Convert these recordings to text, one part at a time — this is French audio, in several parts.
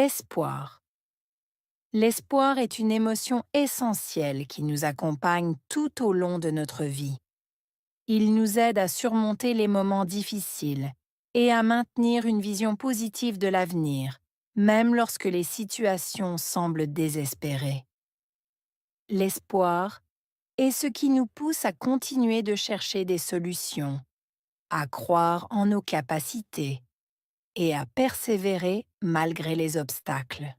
L'espoir. L'espoir est une émotion essentielle qui nous accompagne tout au long de notre vie. Il nous aide à surmonter les moments difficiles et à maintenir une vision positive de l'avenir, même lorsque les situations semblent désespérées. L'espoir est ce qui nous pousse à continuer de chercher des solutions, à croire en nos capacités et à persévérer malgré les obstacles.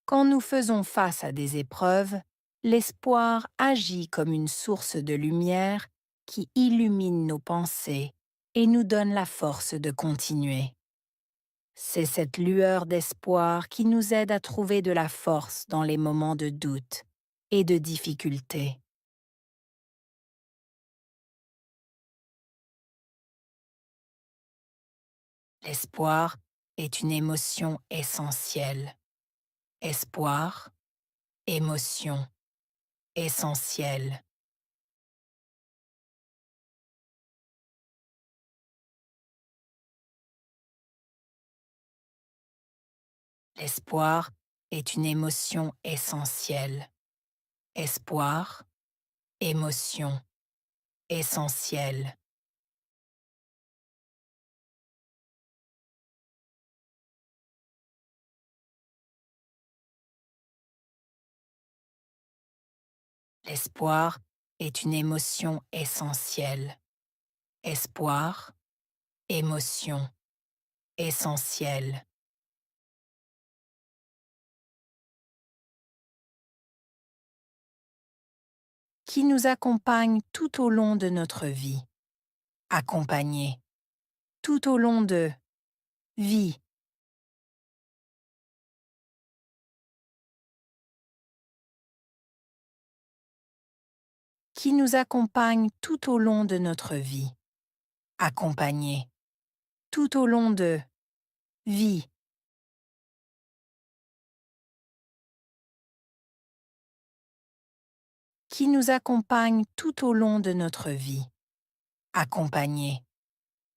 Quand nous faisons face à des épreuves, l'espoir agit comme une source de lumière qui illumine nos pensées et nous donne la force de continuer. C'est cette lueur d'espoir qui nous aide à trouver de la force dans les moments de doute et de difficulté. L'espoir est une émotion essentielle. Espoir, émotion, essentielle. L'espoir est une émotion essentielle. Espoir, émotion, essentielle. L'espoir est une émotion essentielle. Espoir, émotion, essentielle. Qui nous accompagne tout au long de notre vie. Accompagner. Tout au long de vie. Qui nous accompagne tout au long de notre vie. Accompagner. Tout au long de vie. Qui nous accompagne tout au long de notre vie. Accompagner.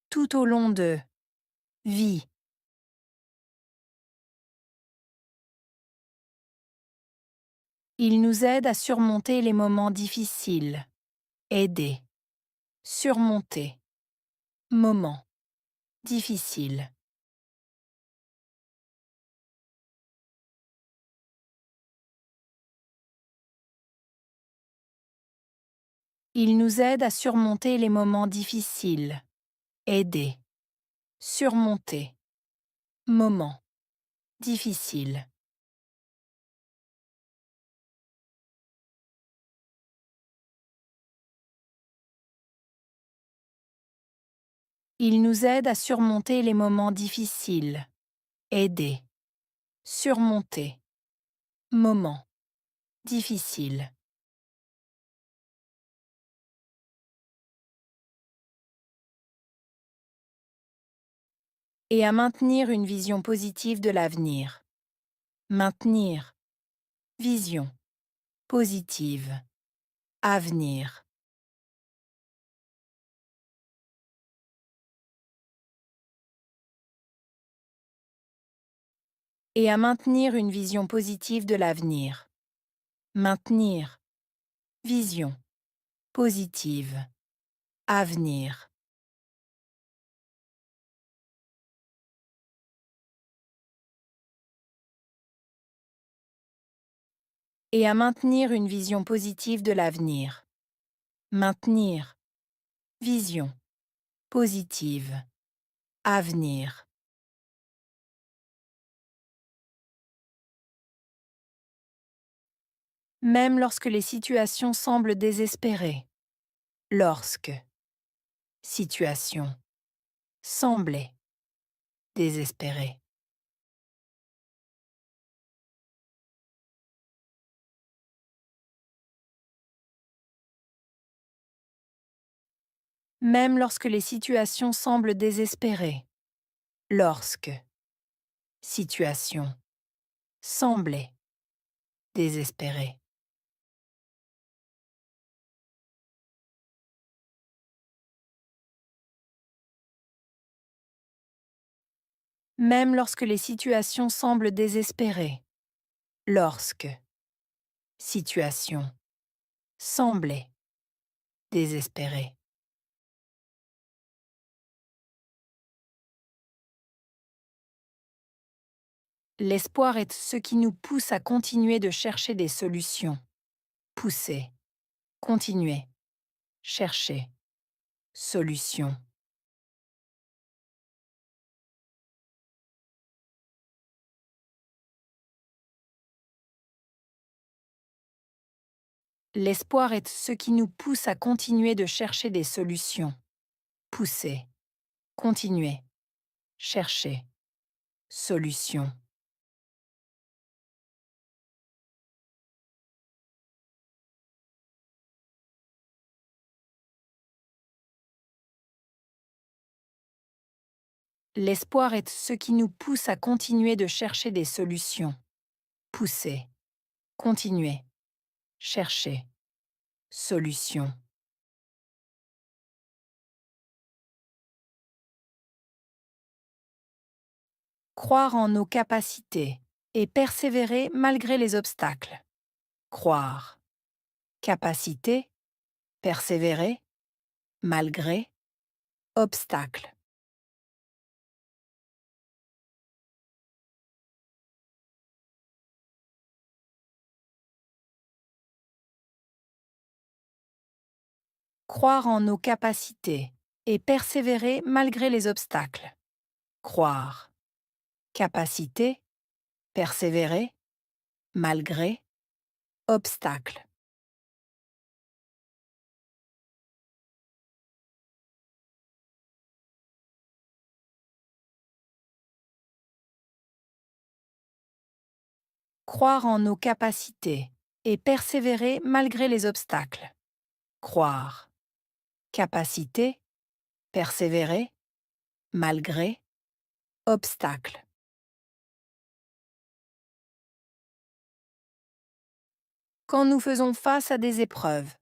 Tout au long de vie. Il nous aide à surmonter les moments difficiles. Aider. Surmonter. Moment. Difficile. Il nous aide à surmonter les moments difficiles. Aider. Surmonter. Moment. Difficile. Il nous aide à surmonter les moments difficiles. Aider. Surmonter. Moment. Difficile. Et à maintenir une vision positive de l'avenir. Maintenir. Vision. Positive. Avenir. Et à maintenir une vision positive de l'avenir. Maintenir. Vision. Positive. Avenir. Et à maintenir une vision positive de l'avenir. Maintenir. Vision. Positive. Avenir. Même lorsque les situations semblent désespérées. Lorsque. Situation. Semblait. Désespérée. Même lorsque les situations semblent désespérées. Lorsque. Situation. Semblait. Désespérée. même lorsque les situations semblent désespérées. Lorsque. Situation. Semblait. Désespérée. L'espoir est ce qui nous pousse à continuer de chercher des solutions. Pousser. Continuer. Chercher. Solution. L'espoir est ce qui nous pousse à continuer de chercher des solutions. Pousser. Continuer. Chercher. Solution. L'espoir est ce qui nous pousse à continuer de chercher des solutions. Pousser. Continuer. Chercher. Solution. Croire en nos capacités et persévérer malgré les obstacles. Croire. Capacité. Persévérer. Malgré. Obstacle. Croire en nos capacités et persévérer malgré les obstacles. Croire. Capacité. Persévérer. Malgré. Obstacle. Croire en nos capacités et persévérer malgré les obstacles. Croire. Capacité. Persévérer. Malgré. Obstacle. Quand nous faisons face à des épreuves.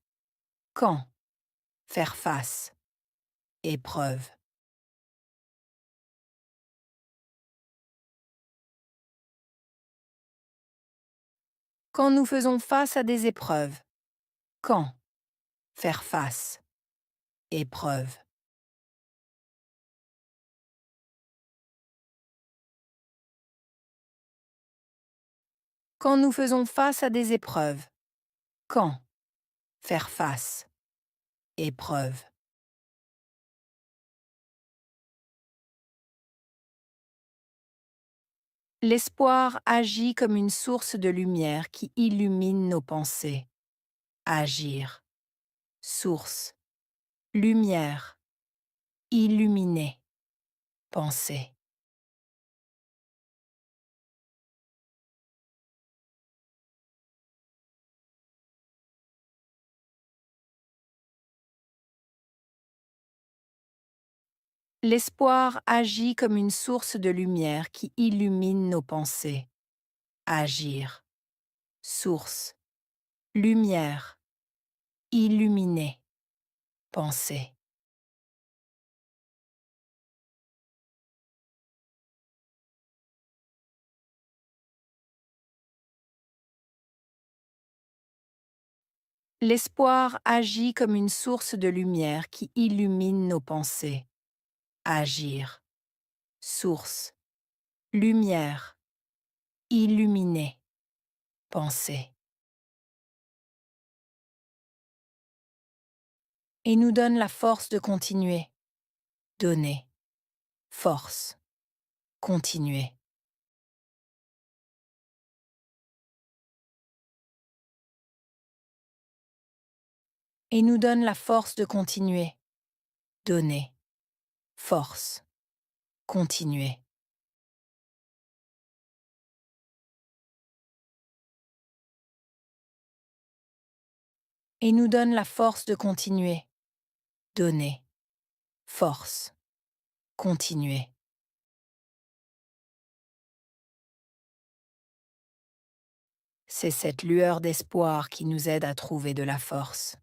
Quand. Faire face. Épreuve. Quand nous faisons face à des épreuves. Quand. Faire face. Épreuve. Quand nous faisons face à des épreuves. Quand. Faire face. Épreuve. L'espoir agit comme une source de lumière qui illumine nos pensées. Agir. Source. Lumière. Illuminer. Penser. L'espoir agit comme une source de lumière qui illumine nos pensées. Agir. Source. Lumière. Illuminer. Penser. L'espoir agit comme une source de lumière qui illumine nos pensées. Agir. Source. Lumière. Illuminer. Penser. Et nous donne la force de continuer. Donner. Force. Continuer. Et nous donne la force de continuer. Donner. Force. Continuer. Et nous donne la force de continuer. Donner. Force. Continuer. C'est cette lueur d'espoir qui nous aide à trouver de la force.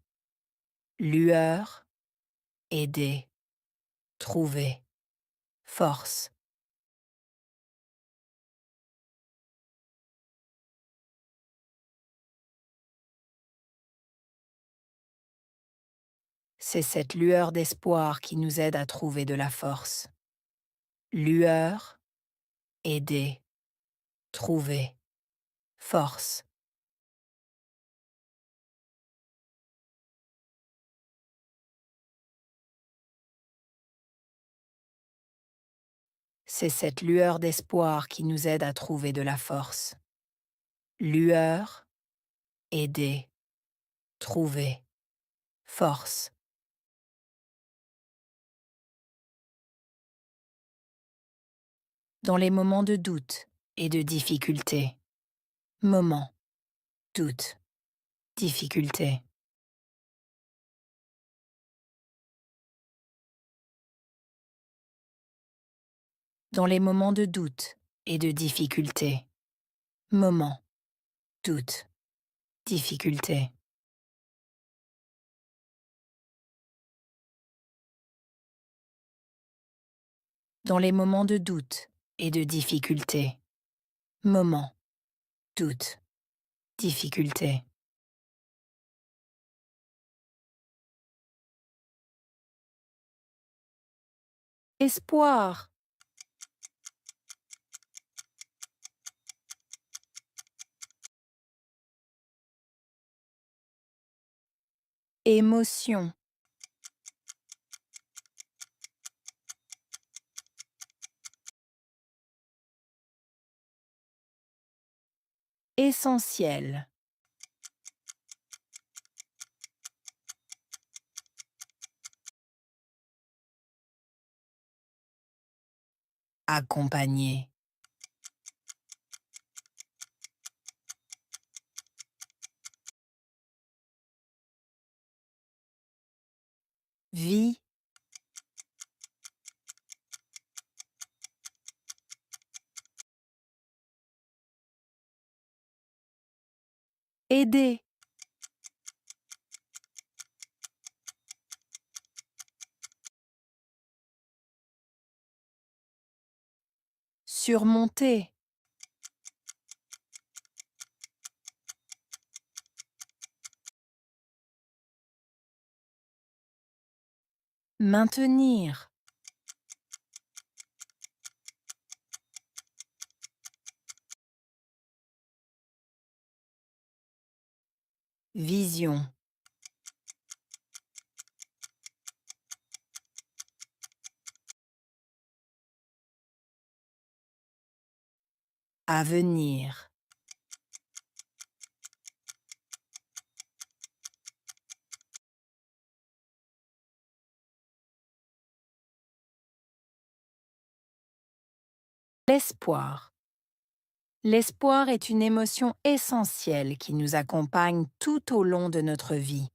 Lueur. Aider. Trouver. Force. C'est cette lueur d'espoir qui nous aide à trouver de la force. Lueur, aider, trouver, force. C'est cette lueur d'espoir qui nous aide à trouver de la force. Lueur, aider, trouver, force. Dans les moments de doute et de difficulté. Moment, doute, difficulté. Dans les moments de doute et de difficulté. Moment, doute, difficulté. Dans les moments de doute et de difficulté. Moment, doute, difficulté. Espoir, émotion, essentiel, accompagner, vie, aider, surmonter, maintenir, vision, avenir. L'espoir. L'espoir est une émotion essentielle qui nous accompagne tout au long de notre vie.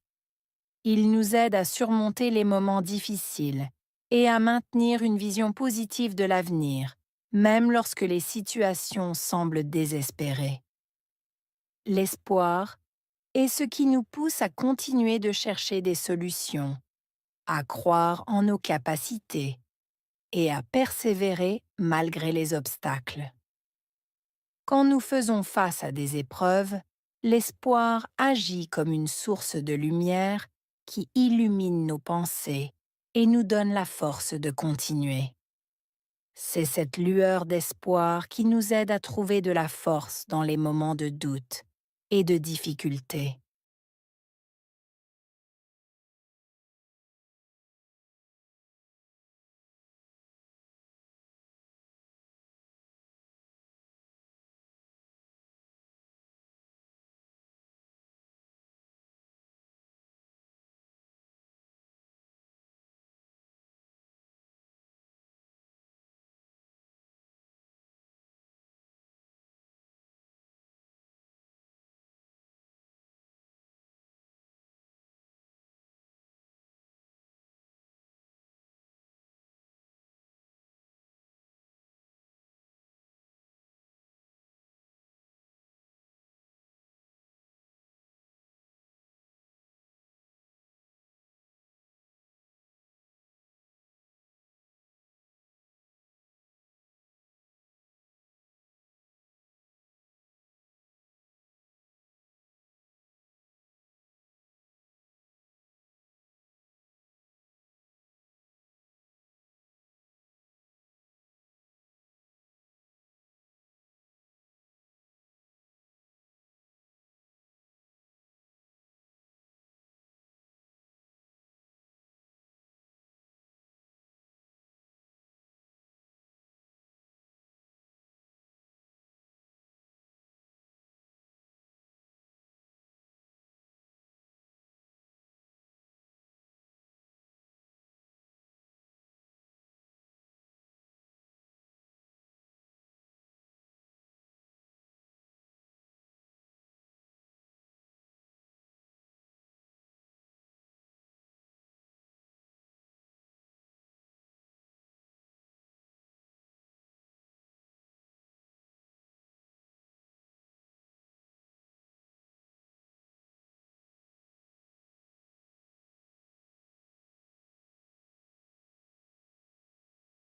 Il nous aide à surmonter les moments difficiles et à maintenir une vision positive de l'avenir, même lorsque les situations semblent désespérées. L'espoir est ce qui nous pousse à continuer de chercher des solutions, à croire en nos capacités et à persévérer malgré les obstacles. Quand nous faisons face à des épreuves, l'espoir agit comme une source de lumière qui illumine nos pensées et nous donne la force de continuer. C'est cette lueur d'espoir qui nous aide à trouver de la force dans les moments de doute et de difficulté.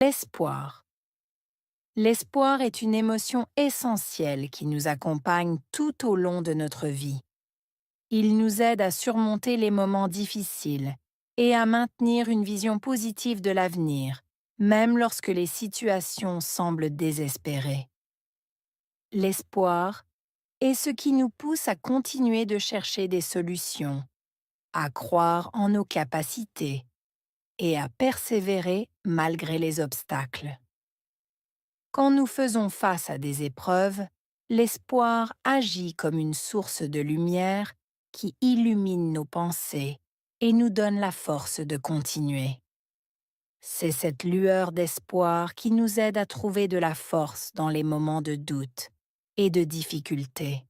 L'espoir. L'espoir est une émotion essentielle qui nous accompagne tout au long de notre vie. Il nous aide à surmonter les moments difficiles et à maintenir une vision positive de l'avenir, même lorsque les situations semblent désespérées. L'espoir est ce qui nous pousse à continuer de chercher des solutions, à croire en nos capacités et à persévérer malgré les obstacles. Quand nous faisons face à des épreuves, l'espoir agit comme une source de lumière qui illumine nos pensées et nous donne la force de continuer. C'est cette lueur d'espoir qui nous aide à trouver de la force dans les moments de doute et de difficulté.